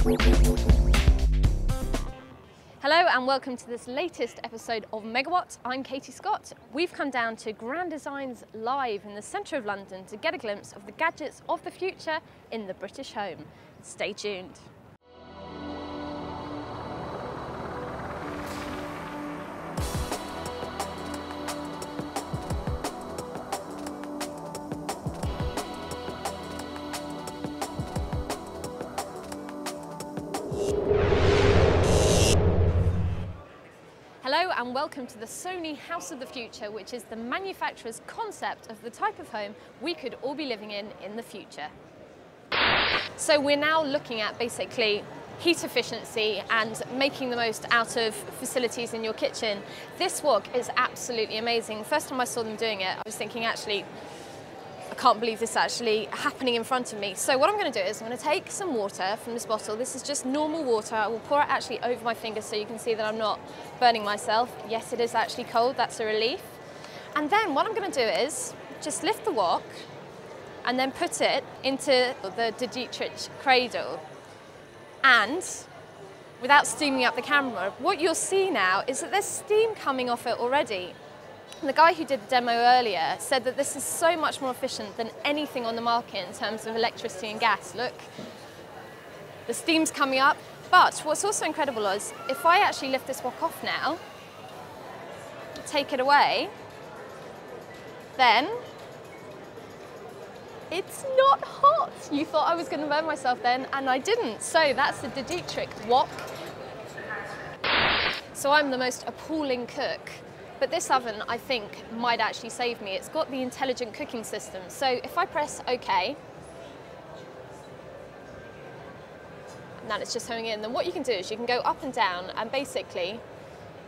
Hello and welcome to this latest episode of Megawatt. I'm Katie Scott. We've come down to Grand Designs Live in the centre of London to get a glimpse of the gadgets of the future in the British home. Stay tuned. Hello and welcome to the Sony House of the Future, which is the manufacturer's concept of the type of home we could all be living in the future. So we're now looking at basically heat efficiency and making the most out of facilities in your kitchen. This wok is absolutely amazing. First time I saw them doing it, I was thinking actually, I can't believe this is actually happening in front of me. So what I'm going to do is I'm going to take some water from this bottle. This is just normal water. I will pour it actually over my fingers so you can see that I'm not burning myself. Yes, it is actually cold. That's a relief. And then what I'm going to do is just lift the wok and then put it into the De Dietrich cradle. And without steaming up the camera, what you'll see now is that there's steam coming off it already. And the guy who did the demo earlier said that this is so much more efficient than anything on the market in terms of electricity and gas. Look, the steam's coming up. But what's also incredible is if I actually lift this wok off now, take it away, then it's not hot. You thought I was going to burn myself then, and I didn't. So that's the De Dietrich wok. So I'm the most appalling cook. But this oven, I think, might actually save me. It's got the intelligent cooking system. So if I press OK, and then it's just homing in, then what you can do is you can go up and down and basically,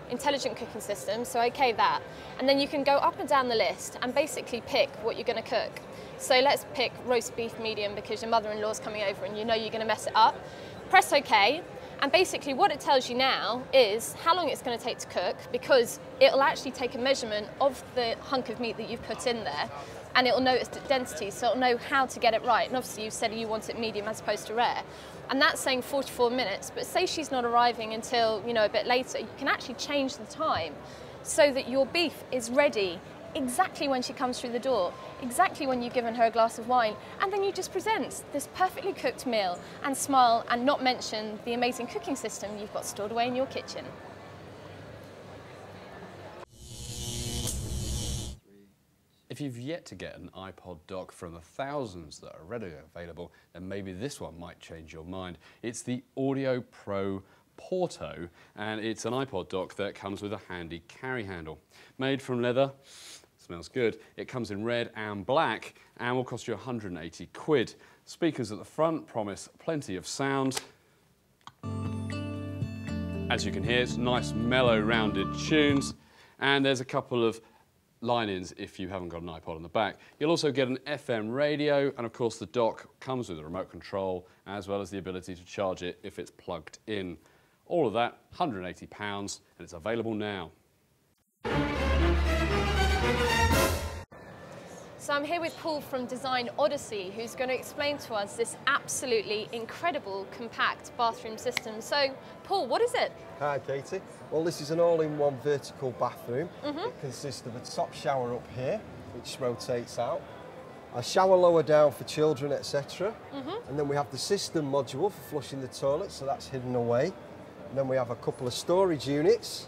intelligent cooking system, so OK that. And then you can go up and down the list and basically pick what you're going to cook. So let's pick roast beef medium because your mother-in-law's coming over and you know you're going to mess it up. Press OK. And basically what it tells you now is how long it's going to take to cook, because it'll actually take a measurement of the hunk of meat that you've put in there and it'll notice the density, so it'll know how to get it right. And obviously you said you want it medium as opposed to rare. And that's saying 44 minutes, but say she's not arriving until, you know, a bit later, you can actually change the time so that your beef is ready exactly when she comes through the door, exactly when you've given her a glass of wine, and then you just present this perfectly cooked meal and smile and not mention the amazing cooking system you've got stored away in your kitchen. If you've yet to get an iPod dock from the thousands that are readily available, then maybe this one might change your mind. It's the Audio Pro Porto, and it's an iPod dock that comes with a handy carry handle. Made from leather, smells good. It comes in red and black and will cost you 180 quid. Speakers at the front promise plenty of sound. As you can hear, it's nice, mellow, rounded tunes, and there's a couple of line-ins if you haven't got an iPod on the back. You'll also get an FM radio, and of course the dock comes with a remote control as well as the ability to charge it if it's plugged in. All of that, £180, and it's available now. So I'm here with Paul from Design Odyssey, who's going to explain to us this absolutely incredible compact bathroom system. So, Paul, what is it? Hi, Katie. Well, this is an all-in-one vertical bathroom. It consists of a top shower up here, which rotates out, a shower lower down for children, etc. And then we have the system module for flushing the toilet, so that's hidden away. And then we have a couple of storage units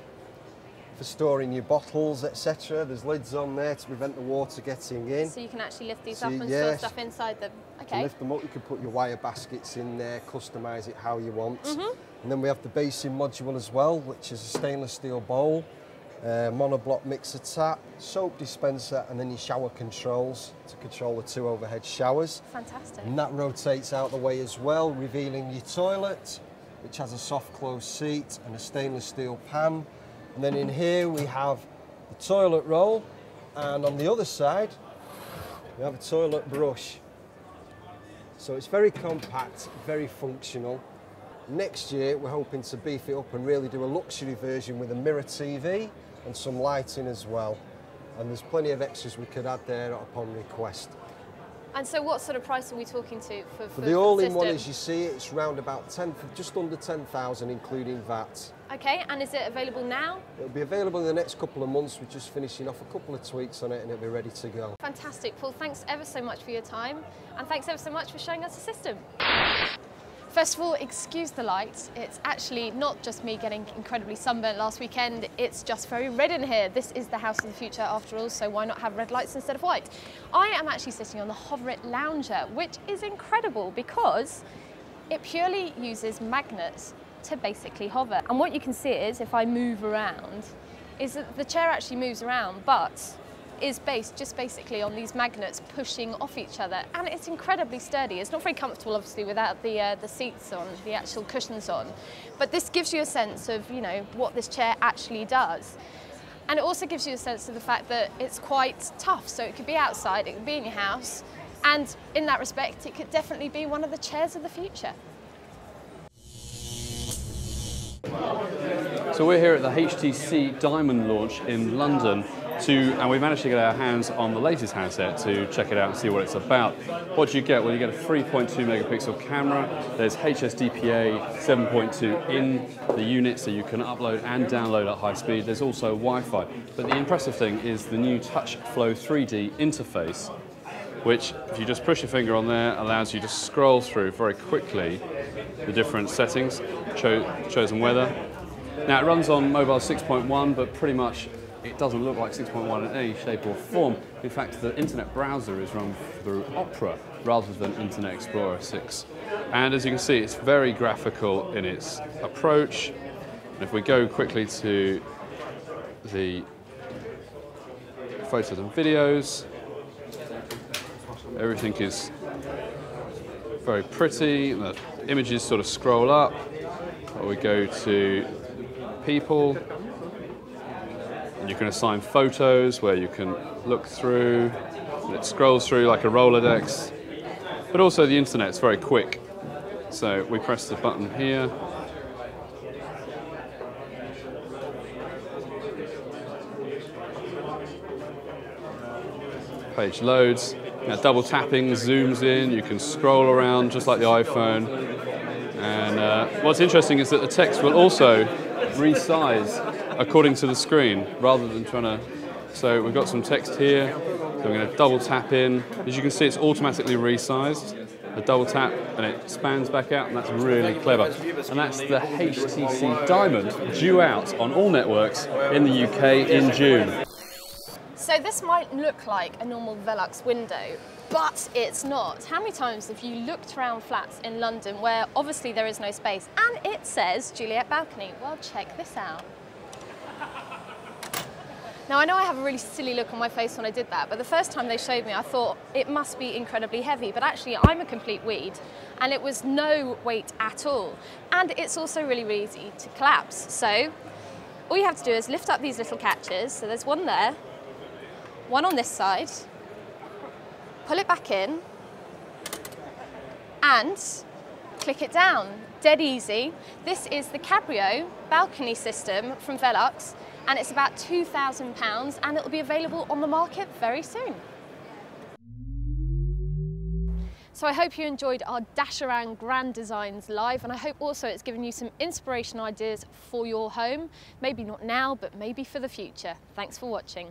for storing your bottles, etc. There's lids on there to prevent the water getting in. So you can actually lift these up and store stuff inside them. Okay. You can lift them up, you can put your wire baskets in there, customise it how you want. And then we have the basin module as well, which is a stainless steel bowl, monoblock mixer tap, soap dispenser, and then your shower controls to control the 2 overhead showers. Fantastic. And that rotates out the way as well, revealing your toilet, which has a soft close seat and a stainless steel pan. And then in here we have the toilet roll, and on the other side we have a toilet brush. So it's very compact, very functional. Next year we're hoping to beef it up and really do a luxury version with a mirror TV and some lighting as well. And there's plenty of extras we could add there upon request. And so what sort of price are we talking to for The all-in-one, system? as you see, it's round about just under 10,000, including VAT. Okay, and is it available now? It'll be available in the next couple of months. We're just finishing off a couple of tweaks on it and it'll be ready to go. Fantastic. Paul, thanks ever so much for your time, and thanks ever so much for showing us the system. First of all, excuse the light. It's actually not just me getting incredibly sunburnt last weekend, it's just very red in here. This is the house of the future after all, so why not have red lights instead of white? I am actually sitting on the Hover It Lounger, which is incredible because it purely uses magnets to basically hover. And what you can see is, if I move around, is that the chair actually moves around, but is based just basically on these magnets pushing off each other, and it's incredibly sturdy. It's not very comfortable, obviously, without the seats on, the actual cushions on, but this gives you a sense of, you know, what this chair actually does. And it also gives you a sense of the fact that it's quite tough, so it could be outside, it could be in your house, and in that respect, it could definitely be one of the chairs of the future. So we're here at the HTC Diamond launch in London and we managed to get our hands on the latest handset to check it out and see what it's about. What do you get? Well, you get a 3.2 megapixel camera. There's HSDPA 7.2 in the unit, so you can upload and download at high speed. There's also Wi-Fi. But the impressive thing is the new Touch Flow 3D interface, which, if you just push your finger on there, allows you to scroll through very quickly the different settings, chosen weather. Now, it runs on mobile 6.1, but pretty much it doesn't look like 6.1 in any shape or form. In fact, the internet browser is run through Opera rather than Internet Explorer 6. And as you can see, it's very graphical in its approach. And if we go quickly to the photos and videos, everything is very pretty. The images sort of scroll up. Or we go to people. You can assign photos where you can look through, and it scrolls through like a Rolodex. But also the internet's very quick. So we press the button here. Page loads. Now double tapping zooms in, you can scroll around just like the iPhone. And what's interesting is that the text will also resize according to the screen, rather than trying to... So we've got some text here, so we're going to double tap in. As you can see, it's automatically resized. The double tap and it spans back out, and that's really clever. And that's the HTC Diamond, due out on all networks in the UK in June. So this might look like a normal Velux window, but it's not. How many times have you looked around flats in London where obviously there is no space and it says Juliet balcony? Well, check this out. Now, I know I have a really silly look on my face when I did that, but the first time they showed me, I thought it must be incredibly heavy, but actually I'm a complete weed, and it was no weight at all. And it's also really, really easy to collapse. So all you have to do is lift up these little catches. So there's one there, one on this side, pull it back in, and click it down. Dead easy. This is the Cabrio balcony system from Velux, and it's about £2,000, and it'll be available on the market very soon. So I hope you enjoyed our dash around grand designs live, and I hope also it's given you some inspiration ideas for your home. Maybe not now, but maybe for the future. Thanks for watching.